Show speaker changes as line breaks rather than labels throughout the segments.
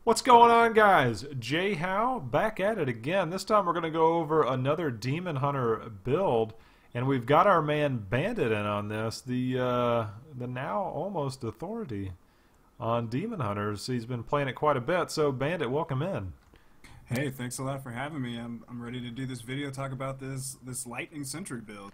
What's going on, guys? Jay Howe back at it again. This time we're going to go over another Demon Hunter build, and we've got our man Banndit in on this, the now almost authority on Demon Hunters. He's been playing it quite a bit, so Banndit, welcome in.
Hey, thanks a lot for having me. I'm ready to do this video, talk about this lightning sentry build.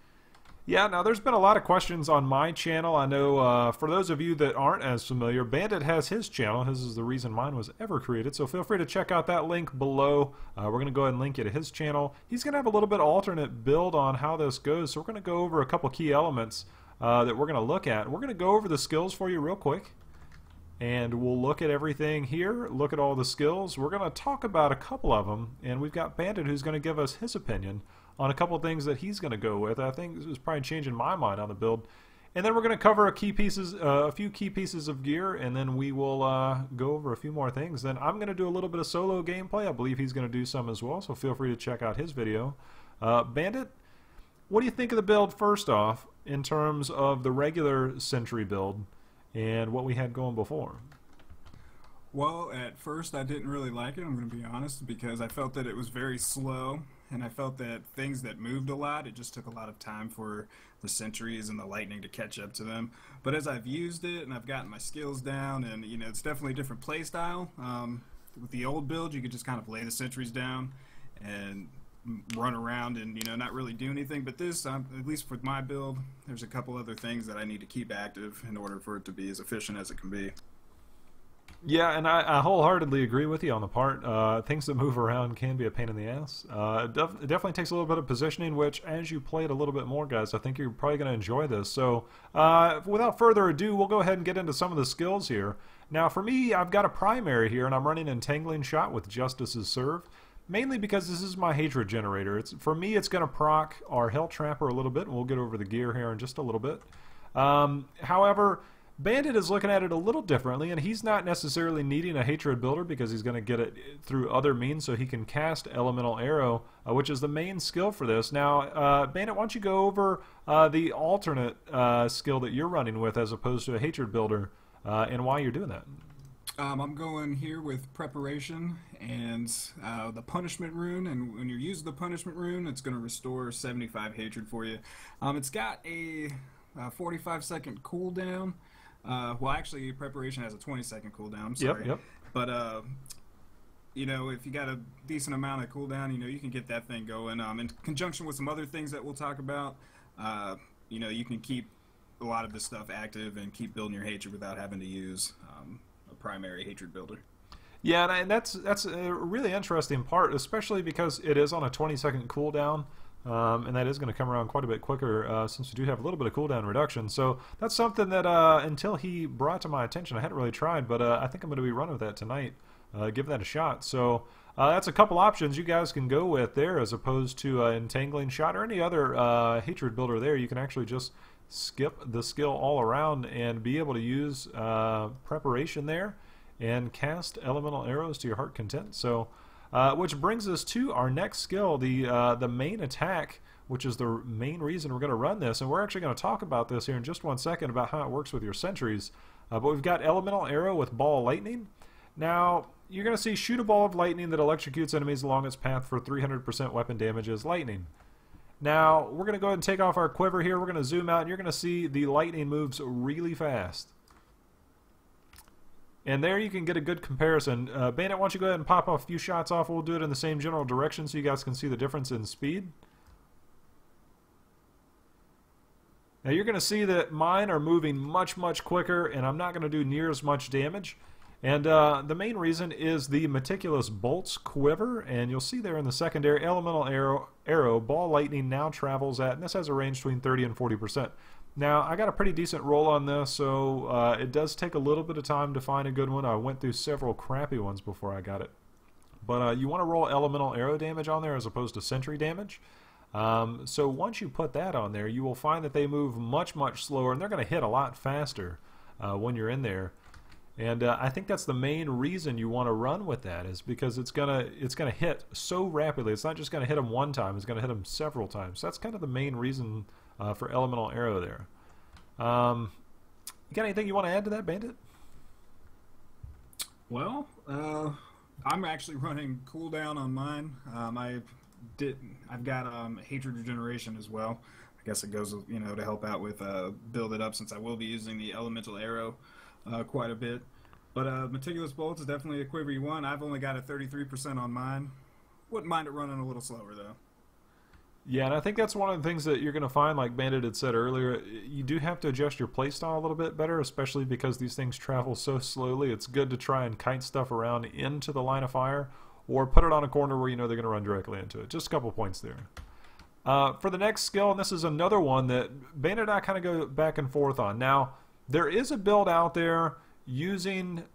Yeah, now there's been a lot of questions on my channel. I know for those of you that aren't as familiar, Banndit has his channel. His is the reason mine was ever created, so feel free to check out that link below. We're going to go ahead and link you to his channel. He's going to have a little bit alternate build on how this goes, so we're going to go over a couple key elements that we're going to look at. We're going to go over the skills for you real quick, and we'll look at everything here, look at all the skills. We're going to talk about a couple of them, and we've got Banndit who's going to give us his opinion on a couple of things that he's going to go with. I think this is probably changing my mind on the build. And then we're going to cover a few key pieces of gear, and then we will go over a few more things. Then I'm going to do a little bit of solo gameplay. I believe he's going to do some as well, so feel free to check out his video. Banndit, what do you think of the build first off in terms of the regular sentry build and what we had going before?
Well, at first I didn't really like it, I'm going to be honest, because I felt that it was very slow, and I felt that things that moved a lot, it just took a lot of time for the sentries and the lightning to catch up to them. But as I've used it and I've gotten my skills down, and you know, it's definitely a different play style. With the old build, you could just kind of lay the sentries down and run around and, you know, not really do anything. But this, at least for my build, there's a couple other things that I need to keep active in order for it to be as efficient as it can be.
Yeah, and I wholeheartedly agree with you on the part. Things that move around can be a pain in the ass. It definitely takes a little bit of positioning, which, as you play it a little bit more, guys, I think you're probably going to enjoy this. So, without further ado, we'll go ahead and get into some of the skills here. Now, for me, I've got a primary here, and I'm running Entangling Shot with Justice's Serve, mainly because this is my Hatred generator. For me, it's going to proc our Hell Trapper a little bit, and we'll get over the gear here in just a little bit. However, Banndit is looking at it a little differently, and he's not necessarily needing a Hatred builder because he's going to get it through other means, so he can cast Elemental Arrow, which is the main skill for this. Now, Banndit, why don't you go over the alternate skill that you're running with as opposed to a Hatred builder, and why you're doing that?
I'm going here with Preparation and the Punishment Rune, and when you use the Punishment Rune, it's going to restore 75 Hatred for you. It's got a 45-second cooldown. Well, actually, Preparation has a 20-second cooldown. I'm sorry.
Yep.
But you know, if you got a decent amount of cooldown, you know, you can get that thing going. In conjunction with some other things that we'll talk about, you know, you can keep a lot of this stuff active and keep building your hatred without having to use a primary hatred builder.
Yeah, and that's a really interesting part, especially because it is on a 20-second cooldown. And that is going to come around quite a bit quicker since we do have a little bit of cooldown reduction. So that's something that until he brought to my attention, I hadn't really tried, but I think I'm going to be running with that tonight, give that a shot. So that's a couple options you guys can go with there as opposed to Entangling Shot or any other Hatred builder there. You can actually just skip the skill all around and be able to use Preparation there and cast Elemental Arrows to your heart content. So which brings us to our next skill, the main attack, which is the main reason we're going to run this. And we're actually going to talk about this here in just 1 second about how it works with your sentries. But we've got Elemental Arrow with Ball of Lightning. Now, you're going to see shoot a ball of lightning that electrocutes enemies along its path for 300% weapon damage as lightning. Now, we're going to go ahead and take off our quiver here. We're going to zoom out, and you're going to see the lightning moves really fast. And there you can get a good comparison. Banndit, why don't you go ahead and pop a few shots off. We'll do it in the same general direction so you guys can see the difference in speed. Now you're going to see that mine are moving much, much quicker, and I'm not going to do near as much damage. And the main reason is the Meticulous Bolts quiver, and you'll see there in the secondary, Elemental Arrow, Ball Lightning now travels at, and this has a range between 30 and 40%. Now, I got a pretty decent roll on this, so it does take a little bit of time to find a good one. I went through several crappy ones before I got it. But you want to roll Elemental Arrow damage on there as opposed to Sentry damage. So once you put that on there, you will find that they move much, much slower, and they're going to hit a lot faster when you're in there. And I think that's the main reason you want to run with that, is because it's gonna hit so rapidly. It's not just going to hit them one time, it's going to hit them several times. So that's kind of the main reason for Elemental Arrow there. You got anything you want to add to that, Banndit?
Well, I'm actually running cooldown on mine. I've got hatred regeneration as well. I guess it goes, to help out with build it up since I will be using the elemental arrow quite a bit. But meticulous bolts is definitely a quiver you want. I've only got a 33% on mine. Wouldn't mind it running a little slower though.
Yeah, and I think that's one of the things that you're going to find, like Banndit had said earlier, you do have to adjust your playstyle a little bit better, especially because these things travel so slowly. It's good to try and kite stuff around into the line of fire, or put it on a corner where you know they're going to run directly into it. Just a couple points there. For the next skill, and this is another one that Banndit and I kind of go back and forth on. Now, there is a build out there using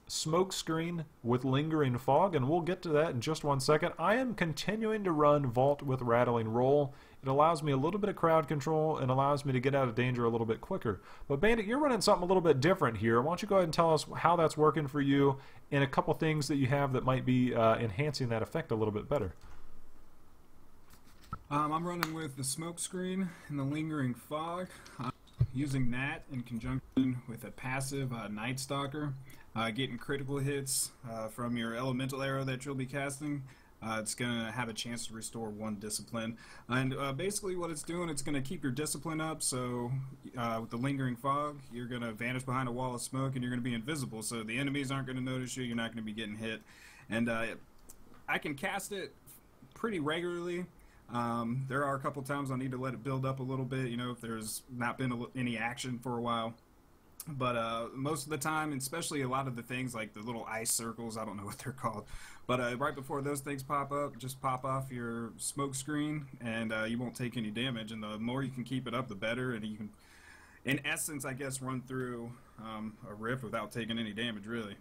smoke screen with lingering fog, and we'll get to that in just 1 second. I am continuing to run Vault with rattling roll. It allows me a little bit of crowd control and allows me to get out of danger a little bit quicker. But Banndit, you're running something a little bit different here. Why don't you go ahead and tell us how that's working for you and a couple things that you have that might be enhancing that effect a little bit better.
I'm running with the smoke screen and the lingering fog, using that in conjunction with a passive Night Stalker. Getting critical hits from your elemental arrow that you'll be casting. It's going to have a chance to restore 1 discipline. And basically what it's doing, it's going to keep your discipline up. So with the lingering fog, you're going to vanish behind a wall of smoke and you're going to be invisible. So the enemies aren't going to notice you. You're not going to be getting hit. And I can cast it pretty regularly. There are a couple times I need to let it build up a little bit, if there's not been any action for a while. But most of the time, and especially a lot of the things like the little ice circles, I don't know what they're called, but right before those things pop up, just pop off your smoke screen and you won't take any damage. And the more you can keep it up, the better. And you can, in essence, I guess, run through a rift without taking any damage, really,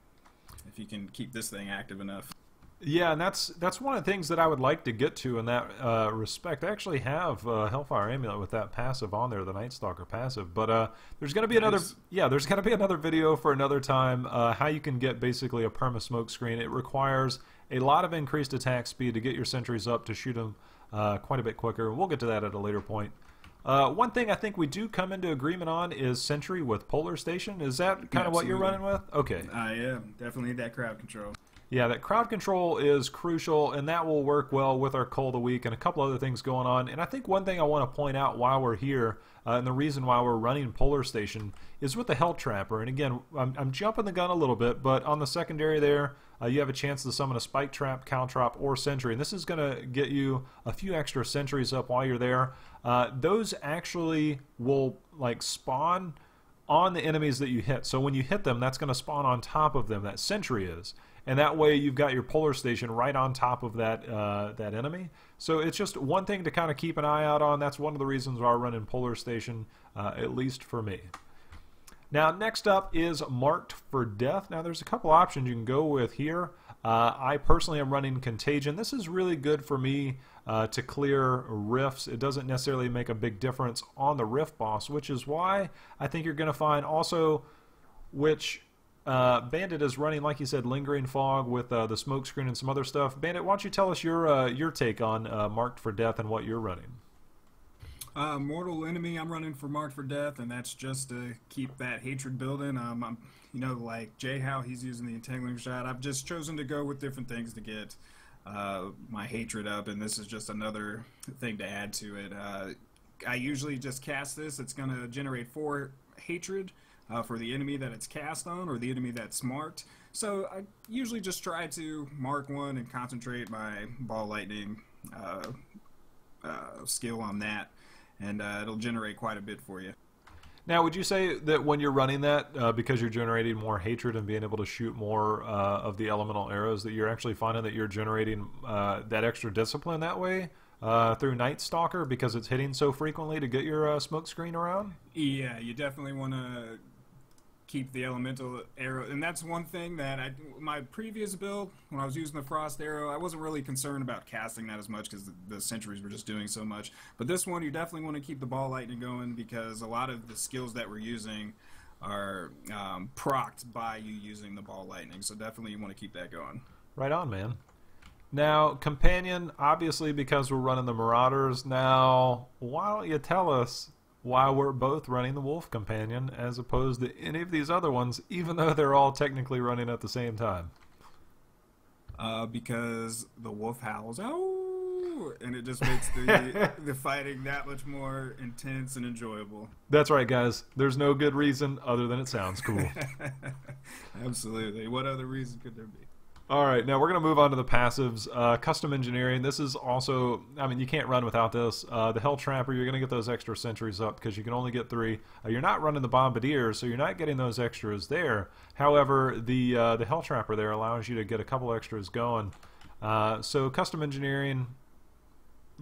if you can keep this thing active enough.
Yeah, and that's one of the things that I would like to get to in that respect. I actually have Hellfire Amulet with that passive on there, the Night Stalker passive. But there's going to be there's going to be another video for another time how you can get basically a perma smoke screen. It requires a lot of increased attack speed to get your sentries up to shoot them quite a bit quicker. We'll get to that at a later point. One thing I think we do come into agreement on is sentry with Polar Station. Is that kind of what you're running with? Okay.
Yeah, definitely need that crowd control.
Yeah, that crowd control is crucial, and that will work well with our Cull of the Week and a couple other things going on. And I think one thing I want to point out while we're here, and the reason why we're running Polar Station, is with the Hell Trapper. And again, I'm jumping the gun a little bit, but on the secondary there, you have a chance to summon a Spike Trap, Caltrop, or Sentry. And this is going to get you a few extra sentries up while you're there. Those actually will spawn on the enemies that you hit. So when you hit them, that's going to spawn on top of them. That sentry is. And that way you've got your Polar Station right on top of that that enemy. So it's just one thing to kind of keep an eye out on. That's one of the reasons why I run in Polar Station, at least for me. Now next up is Marked for Death. Now there's a couple options you can go with here. I personally am running Contagion. This is really good for me to clear rifts. It doesn't necessarily make a big difference on the rift boss, which is why I think you're going to find also which Banndit is running, like you said, Lingering Fog with the smoke screen and some other stuff. Banndit, why don't you tell us your take on Marked for Death and what you're running?
Mortal Enemy, I'm running for Marked for Death, and that's just to keep that hatred building. I'm, like Jay, how he's using the Entangling Shot. I've just chosen to go with different things to get my hatred up, and this is just another thing to add to it. I usually just cast this. It's going to generate 4 hatred for the enemy that it's cast on or the enemy that's marked. So I usually just try to mark one and concentrate my Ball Lightning skill on that, and it'll generate quite a bit for you.
Now, would you say that when you're running that, because you're generating more hatred and being able to shoot more of the elemental arrows, that you're actually finding that you're generating that extra discipline that way through Night Stalker because it's hitting so frequently to get your smoke screen around?
Yeah, you definitely want to keep the elemental arrow, and that's one thing that my previous build, when I was using the frost arrow, I wasn't really concerned about casting that as much because the sentries were just doing so much. But this one, you definitely want to keep the ball lightning going because a lot of the skills that we're using are procced by you using the ball lightning, so definitely you want to keep that going.
Right on, man. Now, companion, obviously because we're running the Marauders. Now, why don't you tell us why we're both running the Wolf Companion as opposed to any of these other ones, even though they're all technically running at the same time.
Because the wolf howls, "Ow!" and it just makes the fighting that much more intense and enjoyable.
That's right, guys. There's no good reason other than it sounds cool.
Absolutely. What other reason could there be?
All right, now we're going to move on to the passives. Custom engineering. This is also, I mean, you can't run without this. The Hell Trapper, you're going to get those extra sentries up because you can only get 3. You're not running the Bombardier, so you're not getting those extras there. However, the Hell Trapper there allows you to get a couple extras going. So custom engineering,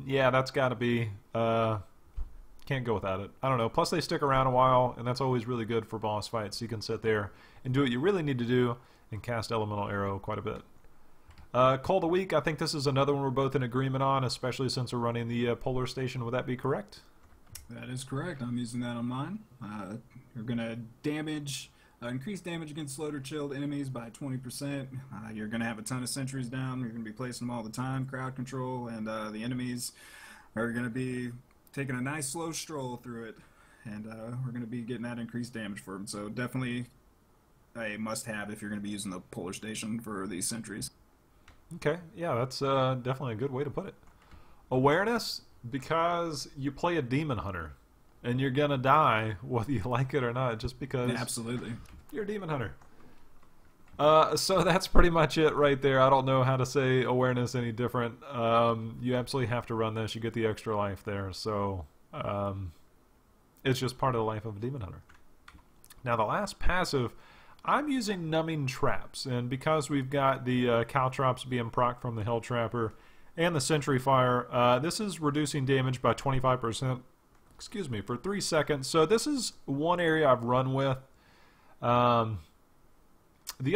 yeah, that's got to be, can't go without it. I don't know. Plus they stick around a while, and that's always really good for boss fights. You can sit there and do what you really need to do and cast Elemental Arrow quite a bit. Cold of Week, I think this is another one we're both in agreement on, especially since we're running the Polar Station. Would that be correct?
That is correct. I'm using that on mine. You're going to increase damage against slowed or chilled enemies by 20%. You're going to have a ton of sentries down. You're going to be placing them all the time, crowd control, and the enemies are going to be taking a nice slow stroll through it. And we're going to be getting that increased damage for them. So definitely a must-have if you're going to be using the Polar Station for these sentries.
Okay, yeah, that's definitely a good way to put it. Awareness, because you play a Demon Hunter, and you're going to die whether you like it or not, just because
absolutely
you're a Demon Hunter. So that's pretty much it right there. I don't know how to say awareness any different. You absolutely have to run this. You get the extra life there, so it's just part of the life of a Demon Hunter. Now the last passive, I'm using Numbing Traps, and because we've got the Caltrops being proc from the Hell Trapper and the Sentry Fire, this is reducing damage by 25%, excuse me, for 3 seconds. So this is one area I've run with. The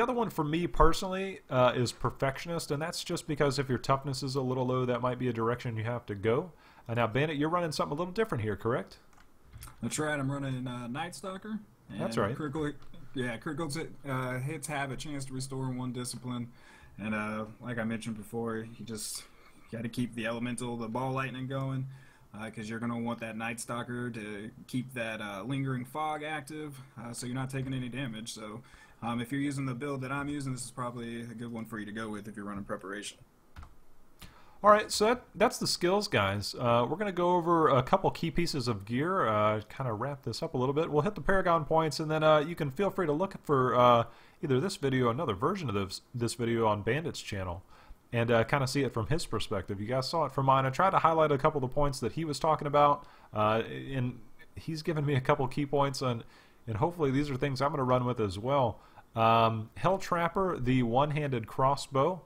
other one for me personally is Perfectionist, and that's just because if your toughness is a little low, that might be a direction you have to go. Now, Bandit, you're running something a little different here, correct?
That's right. I'm running Night Stalker.
That's right.
Critical hits have a chance to restore 1 discipline, and like I mentioned before, you got to keep the elemental, the ball lightning going, because you're going to want that Night Stalker to keep that lingering fog active, so you're not taking any damage. So if you're using the build that I'm using, this is probably a good one for you to go with if you're running preparation.
All right, so that's the skills, guys. We're going to go over a couple key pieces of gear, kind of wrap this up a little bit. We'll hit the Paragon points, and then you can feel free to look for either this video or another version of this video on Banndit's channel and kind of see it from his perspective. You guys saw it from mine. I tried to highlight a couple of the points that he was talking about, and he's given me a couple key points, and hopefully these are things I'm going to run with as well. Hell Trapper, the one-handed crossbow.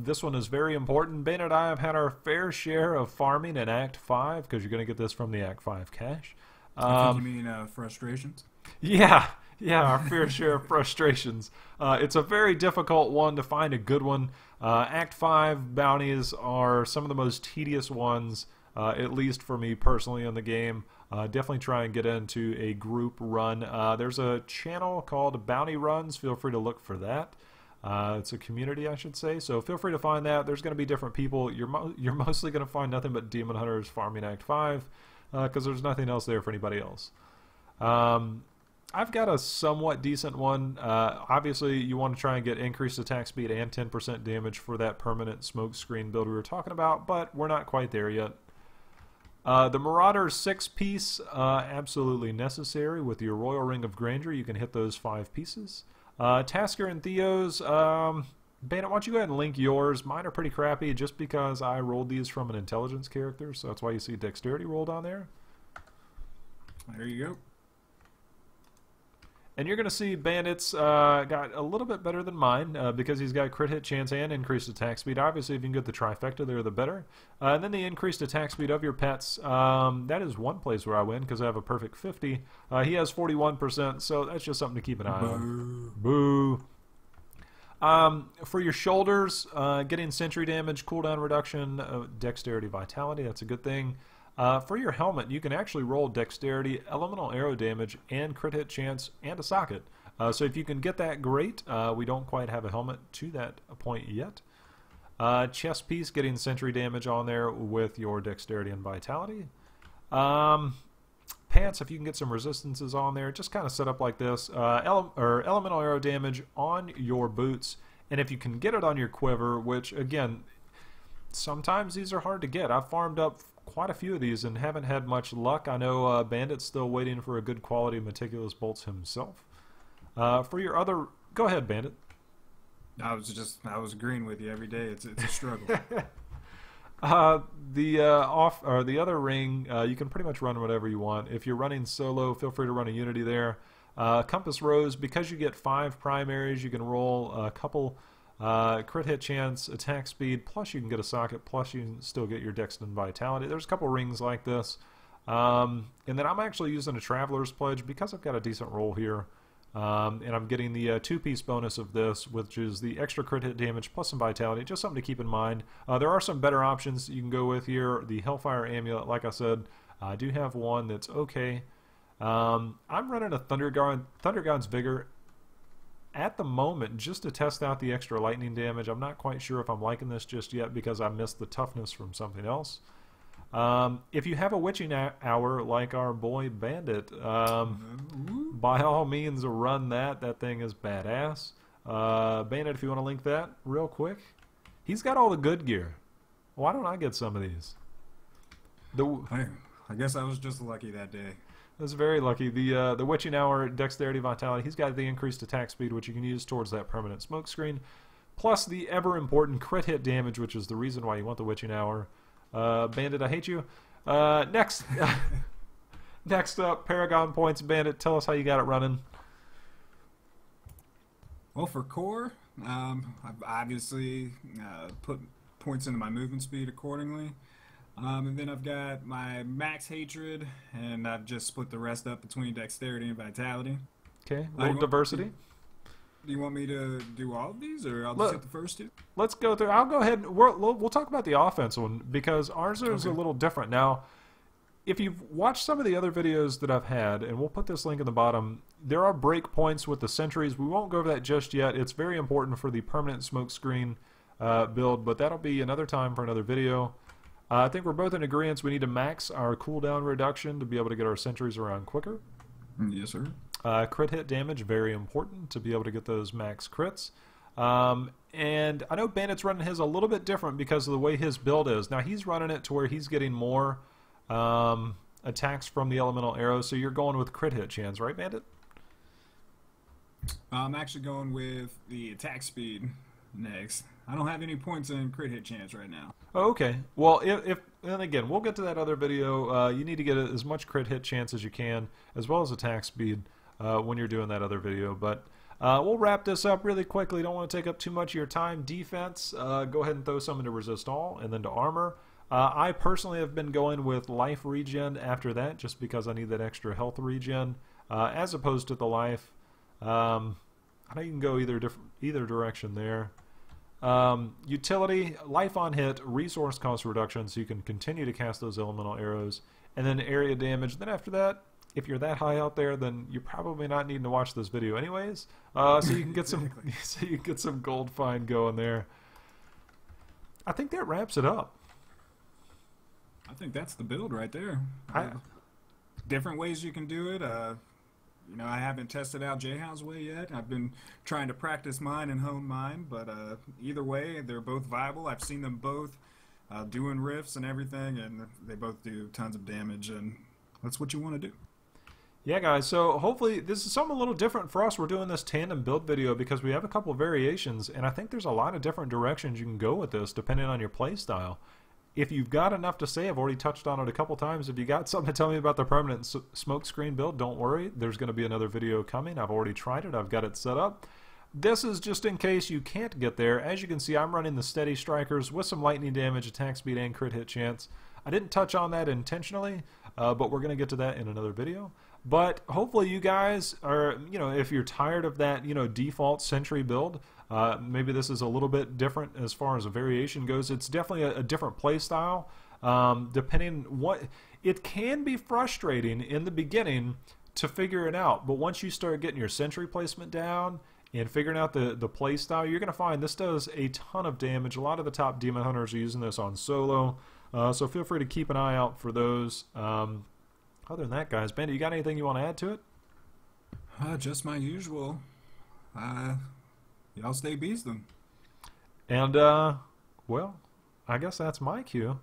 This one is very important. Ben and I have had our fair share of farming in Act 5 because you're going to get this from the Act 5 cache.
I think you mean frustrations?
Yeah, our fair share of frustrations. It's a very difficult one to find a good one. Act 5 bounties are some of the most tedious ones, at least for me personally in the game. Definitely try and get into a group run. There's a channel called Bounty Runs. Feel free to look for that. It's a community, I should say, so feel free to find that. There's going to be different people. You're mostly going to find nothing but Demon Hunters farming Act 5 because there's nothing else there for anybody else. I've got a somewhat decent one. Obviously, you want to try and get increased attack speed and 10% damage for that permanent smoke screen build we were talking about, but we're not quite there yet. The Marauder 6-piece, absolutely necessary. With your Royal Ring of Grandeur, you can hit those 5 pieces. Tasker and Theo's, Bandit, why don't you go ahead and link yours? Mine are pretty crappy just because I rolled these from an intelligence character, so that's why you see dexterity rolled on there.
There you go.
And you're going to see Bandit's got a little bit better than mine because he's got crit hit chance and increased attack speed. Obviously, if you can get the trifecta there, the better. And then the increased attack speed of your pets. That is one place where I win because I have a perfect 50. He has 41%, so that's just something to keep an eye on. Boo. For your shoulders, getting sentry damage, cooldown reduction, dexterity, vitality, that's a good thing. For your helmet, you can actually roll dexterity, elemental arrow damage, and crit hit chance, and a socket. So if you can get that, great. We don't quite have a helmet to that point yet. Chest piece, getting sentry damage on there with your dexterity and vitality. pants, if you can get some resistances on there, just kind of set up like this. Elemental arrow damage on your boots, and if you can get it on your quiver, which again, sometimes these are hard to get. I've farmed up quite a few of these and haven't had much luck. I know Banndit's still waiting for a good quality meticulous bolts himself. For your other, go ahead, Banndit.
I was agreeing with you every day. It's a struggle.
The other ring, you can pretty much run whatever you want. If you're running solo, feel free to run a Unity there. Compass RoS, because you get 5 primaries, you can roll a couple crit hit chance, attack speed, plus you can get a socket, plus you can still get your dex and vitality. There's a couple rings like this. And then I'm actually using a Traveler's Pledge because I've got a decent roll here. And I'm getting the 2-piece bonus of this, which is the extra crit hit damage plus some vitality. Just something to keep in mind. There are some better options you can go with here. The Hellfire Amulet, like I said, I do have one that's okay. I'm running a Thundergod's Vigor at the moment just to test out the extra lightning damage. I'm not quite sure if I'm liking this just yet because I missed the toughness from something else. If you have a witching hour like our boy Banndit, by all means run that. That thing is badass. Banndit, if you want to link that real quick. He's got all the good gear. Why don't I get some of these?
I guess I was just lucky that day.
That's very lucky. The witching hour, dexterity, vitality. He's got the increased attack speed, which you can use towards that permanent smoke screen, plus the ever important crit hit damage, which is the reason why you want the witching hour. Banndit, I hate you. Next up, Paragon points. Banndit, tell us how you got it running.
Well, for core, I've obviously put points into my movement speed accordingly. And then I've got my max hatred, and I've just split the rest up between dexterity and vitality.
Okay, a little diversity.
Do you want me to do all of these, or I'll just hit the first two?
Let's go through. I'll go ahead. We'll talk about the offense one because ours is a little different. Now, if you've watched some of the other videos that I've had, and we'll put this link in the bottom, there are break points with the sentries. We won't go over that just yet. It's very important for the permanent smoke screen build, but that'll be another time for another video. I think we're both in agreement we need to max our cooldown reduction to be able to get our sentries around quicker.
Yes, sir.
Crit hit damage, very important to be able to get those max crits. And I know Banndit's running his a little bit different because of the way his build is. Now he's running it to where he's getting more attacks from the elemental arrows, so you're going with crit hit chance, right, Banndit?
I'm actually going with the attack speed next. I don't have any points in crit hit chance right now.
Oh, okay. Well, if and again, we'll get to that other video. You need to get as much crit hit chance as you can, as well as attack speed when you're doing that other video. But we'll wrap this up really quickly. Don't want to take up too much of your time. Defense, go ahead and throw some into resist all, and then to armor. I personally have been going with life regen after that, just because I need that extra health regen, as opposed to the life. I know you can go either direction there. Utility, life on hit, resource cost reduction, so you can continue to cast those elemental arrows, and then area damage. Then after that, if you're that high out there, then you're probably not needing to watch this video anyways. So you can get some, so you get some gold find going there. I think that wraps it up.
I think that's the build right there. Different ways you can do it. You know, I haven't tested out Jayhaw's way yet. I've been trying to practice mine and hone mine, but either way, they're both viable. I've seen them both doing riffs and everything, and they both do tons of damage, and that's what you want to do.
Yeah, guys, so hopefully this is something a little different for us. We're doing this tandem build video because we have a couple of variations, and I think there's a lot of different directions you can go with this depending on your play style. If you've got enough to say, I've already touched on it a couple times. If you got something to tell me about the permanent smoke screen build, don't worry. There's going to be another video coming. I've already tried it. I've got it set up. This is just in case you can't get there. As you can see, I'm running the steady strikers with some lightning damage, attack speed, and crit hit chance. I didn't touch on that intentionally, but we're going to get to that in another video. But hopefully you guys are, you know, if you're tired of that, you know, default sentry build, maybe this is a little bit different as far as a variation goes. It's definitely a different play style. Depending what, it can be frustrating in the beginning to figure it out, but once you start getting your sentry placement down and figuring out the play style, you're going to find this does a ton of damage. A lot of the top demon hunters are using this on solo, so feel free to keep an eye out for those. Other than that, guys, Banndit, you got anything you want to add to it?
Just my usual. Y'all stay beastin'.
And, well, I guess that's my cue.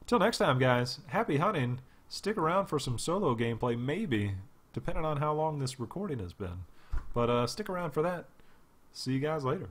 Till next time, guys, happy hunting. Stick around for some solo gameplay, maybe, depending on how long this recording has been. But stick around for that. See you guys later.